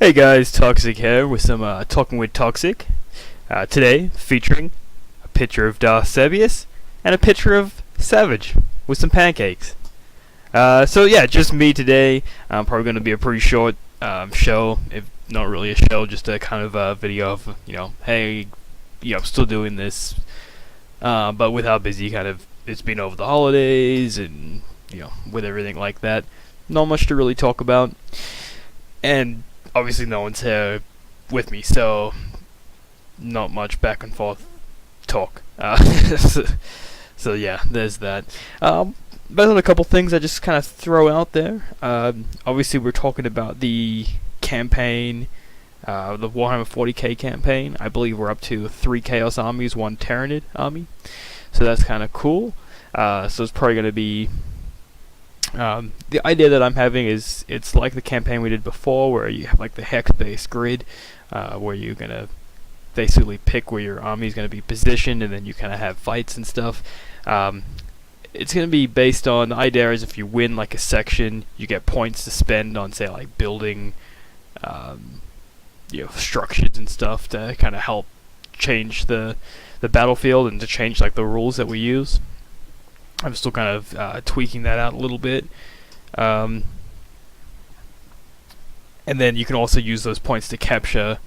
Hey guys, Toxic here with some Talking with Toxic. Today, featuring a picture of Darth Sebious and a picture of Savage with some pancakes. So yeah, just me today. Probably going to be a pretty short show, if not really a show, just a kind of video of, hey, I'm still doing this, but with how busy it's been over the holidays and, with everything like that, not much to really talk about. And obviously no one's here with me, so not much back and forth talk. So yeah, there's that. But on a couple things I just kind of throw out there. Obviously we're talking about the campaign, the Warhammer 40k campaign. I believe we're up to 3 Chaos armies, 1 Tyranid army. So that's kind of cool. So it's probably going to be... the idea that I'm having is it's like the campaign we did before, where you have like the hex-based grid, where you're gonna basically pick where your army is gonna be positioned, and then you kind of have fights and stuff. It's gonna be based on, the idea is if you win like a section, you get points to spend on, say, like building, structures and stuff to kind of help change the battlefield and to change like the rules that we use. I'm still kind of tweaking that out a little bit. And then you can also use those points to capture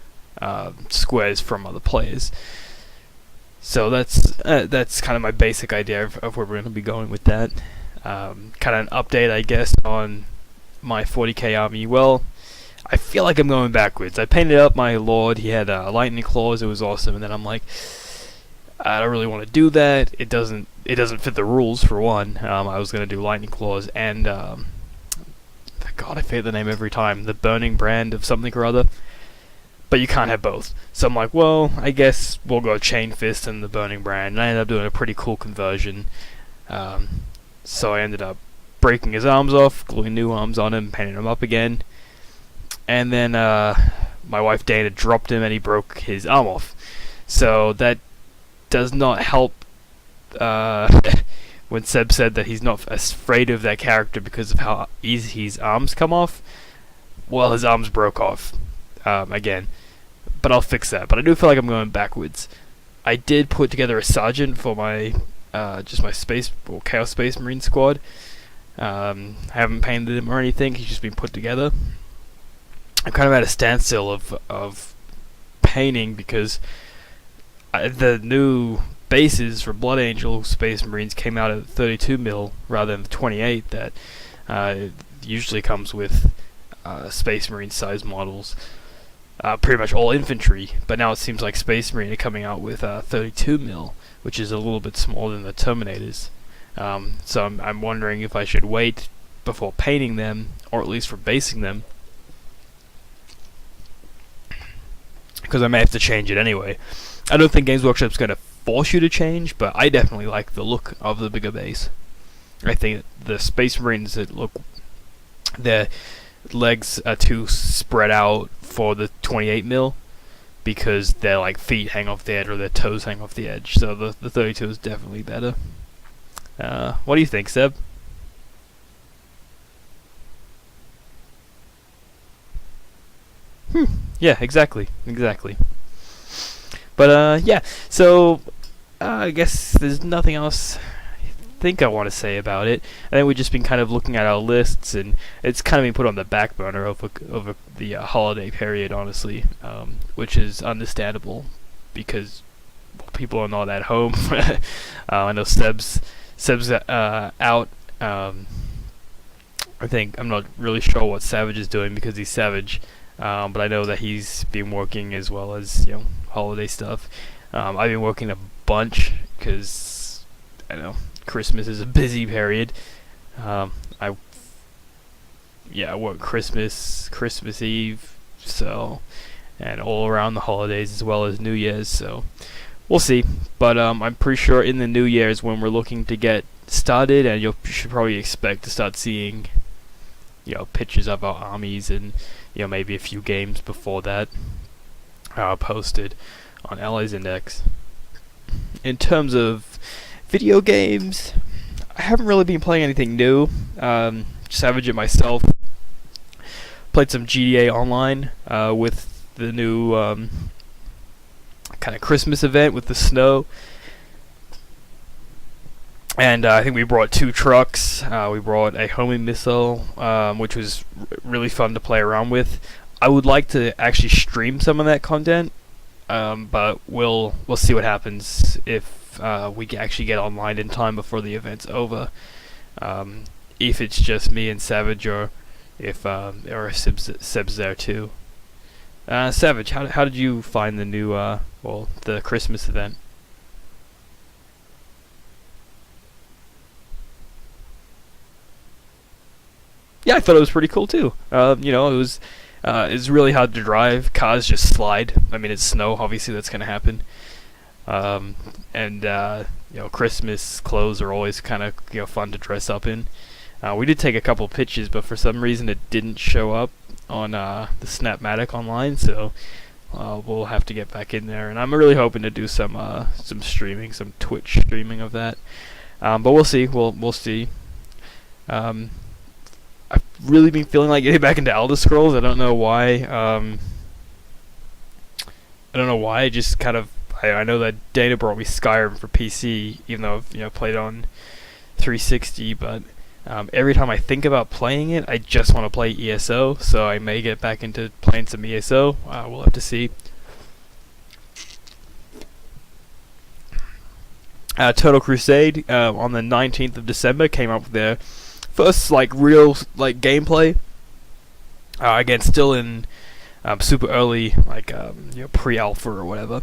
squares from other players. So that's kind of my basic idea of where we're going to be going with that. Kind of an update, I guess, on my 40k army. Well, I feel like I'm going backwards. I painted up my Lord. He had lightning claws. It was awesome. And then I'm like, I don't really want to do that. It doesn't fit the rules, for one. I was going to do lightning claws and God, I forget the name every time. The burning brand of something or other. But you can't have both. So I'm like, well, I guess we'll go chain fist and the burning brand. And I ended up doing a pretty cool conversion. So I ended up breaking his arms off, gluing new arms on him, painting him up again. And then my wife Dana dropped him and he broke his arm off. So that does not help when Seb said that he's not afraid of that character because of how easy his arms come off. Well, his arms broke off again, but I'll fix that. But I do feel like I'm going backwards. I did put together a sergeant for my just my space or Chaos Space Marine squad. I haven't painted him or anything. He's just been put together. I'm kind of at a standstill of painting because the new bases for Blood Angel Space Marines came out at 32mm rather than the 28 that usually comes with Space Marine size models. Pretty much all infantry, but now it seems like Space Marine are coming out with 32mm, which is a little bit smaller than the Terminators. So I'm wondering if I should wait before painting them, or at least for basing them, because I may have to change it anyway. I don't think Games Workshop's going to force you to change, but I definitely like the look of the bigger base. I think the Space Marines that look, their legs are too spread out for the 28mm because their like feet hang off the edge or their toes hang off the edge. So the 32 is definitely better. What do you think, Seb? Yeah, exactly. But yeah, so I guess there's nothing else I think I want to say about it. I think we've just been kind of looking at our lists, and it's kind of been put on the back burner over the holiday period, honestly, which is understandable because people are not at home. I know Seb's out. I think I'm not really sure what Savage is doing because he's Savage. But I know that he's been working as well as, holiday stuff. I've been working a bunch because, I know, Christmas is a busy period. I work Christmas Eve, so, and all around the holidays as well as New Year's, so we'll see. But I'm pretty sure in the New Year's when we're looking to get started, and you should probably expect to start seeing pictures of our armies and maybe a few games before that posted on Allies Index. In terms of video games, I haven't really been playing anything new. Savage and myself played some GTA Online with the new kind of Christmas event with the snow. And I think we brought 2 trucks. We brought a homing missile, which was really fun to play around with. I would like to actually stream some of that content, but we'll see what happens if we actually get online in time before the event's over. If it's just me and Savage, or if Seb's there too. Savage, how did you find the new the Christmas event? Yeah, I thought it was pretty cool too. It's really hard to drive. Cars just slide. I mean, it's snow. Obviously, that's gonna happen. And Christmas clothes are always kind of fun to dress up in. We did take a couple pictures, but for some reason it didn't show up on the Snapmatic online. So we'll have to get back in there. And I'm really hoping to do some streaming, some Twitch streaming of that. But we'll see. We'll see. I've really been feeling like getting back into Elder Scrolls. I don't know why. I just kind of. I know that Dana brought me Skyrim for PC, even though I've played on 360. But every time I think about playing it, I just want to play ESO. So I may get back into playing some ESO. We'll have to see. Total Crusade on the 19th of December came up with their first real gameplay. Again, still in super early pre-alpha or whatever,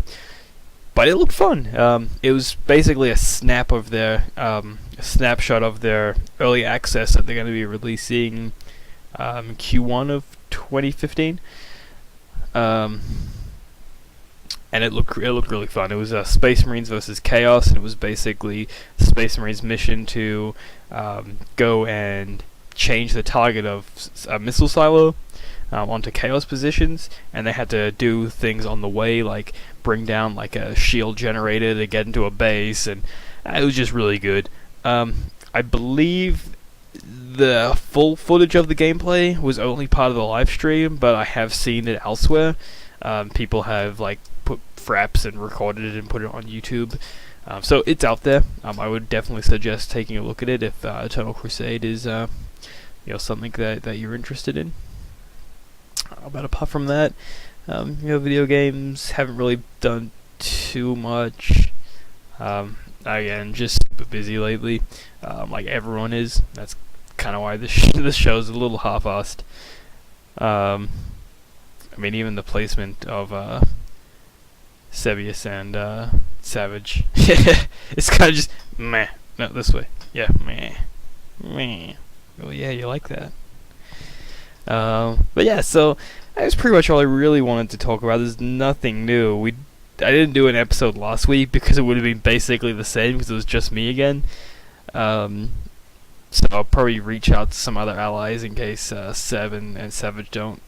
but it looked fun. It was basically a snapshot of their early access that they're going to be releasing Q1 of 2015. And it looked really fun. It was Space Marines versus Chaos, and it was basically the Space Marines' mission to go and change the target of a missile silo onto Chaos positions, and they had to do things on the way, like bring down a shield generator to get into a base, and it was just really good. I believe the full footage of the gameplay was only part of the live stream, but I have seen it elsewhere. People have put fraps and recorded it and put it on YouTube, so it's out there. I would definitely suggest taking a look at it if Eternal Crusade is something that you're interested in. But apart from that, video games haven't really done too much. Again, just super busy lately, like everyone is. That's kind of why this show's a little half-assed. I mean, even the placement of Sebious and Savage, it's kind of just meh. No, this way. Yeah, meh. Oh yeah, you like that. But yeah, so that's pretty much all I really wanted to talk about. There's nothing new. I didn't do an episode last week because it would have been basically the same because it was just me again. So I'll probably reach out to some other allies in case Seb and Savage don't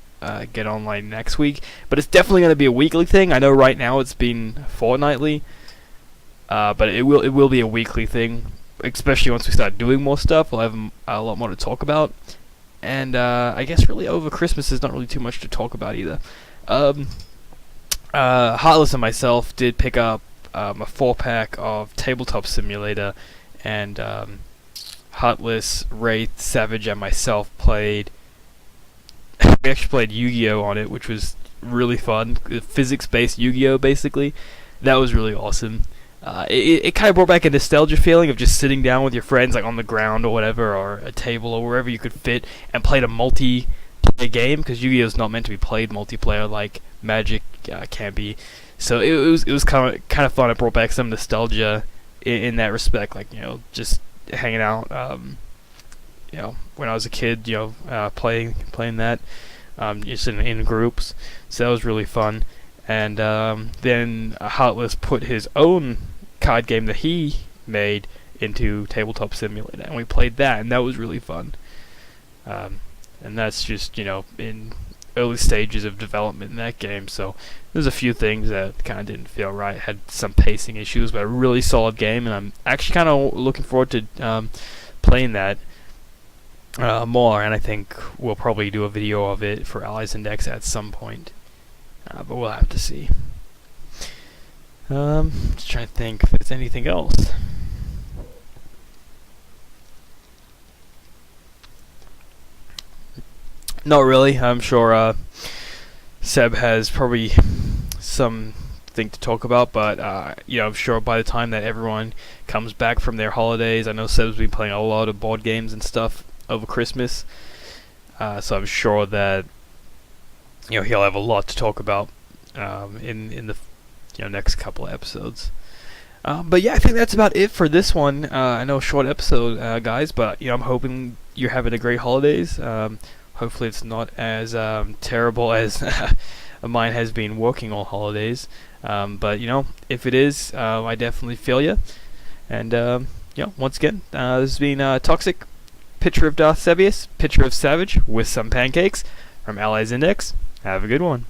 get online next week. But it's definitely going to be a weekly thing. I know right now it's been fortnightly, but it will be a weekly thing. Especially once we start doing more stuff, we'll have a lot more to talk about. And I guess really over Christmas there's not really too much to talk about either. Heartless and myself did pick up a 4-pack of Tabletop Simulator, and Heartless, Wraith, Savage, and myself played. We actually played Yu-Gi-Oh on it, which was really fun. Physics-based Yu-Gi-Oh, basically. That was really awesome. It kind of brought back a nostalgia feeling of just sitting down with your friends, on the ground or whatever, or a table or wherever you could fit, and played a multiplayer game, because Yu-Gi-Oh is not meant to be played multiplayer like Magic can be. So it was kind of fun. It brought back some nostalgia in that respect, just hanging out. When I was a kid, playing that, just in groups. So that was really fun. And then Heartless put his own card game that he made into Tabletop Simulator, and we played that, and that was really fun. And that's just in early stages of development in that game, so there's a few things that kind of didn't feel right. Had some pacing issues, but a really solid game, and I'm actually kind of looking forward to playing that. more, and I think we'll probably do a video of it for Allies Index at some point. But we'll have to see. Just trying to think if there's anything else. Not really. I'm sure Seb has probably something to talk about, but I'm sure by the time that everyone comes back from their holidays, I know Seb's been playing a lot of board games and stuff over Christmas, so I'm sure that he'll have a lot to talk about in the next couple of episodes. But yeah, I think that's about it for this one. I know, short episode, guys, but I'm hoping you're having a great holidays. Hopefully it's not as terrible as mine has been working all holidays. But if it is, I definitely feel you. And once again, this has been Toxic, picture of Darth Sebious, picture of Savage with some pancakes from Allies Index. Have a good one.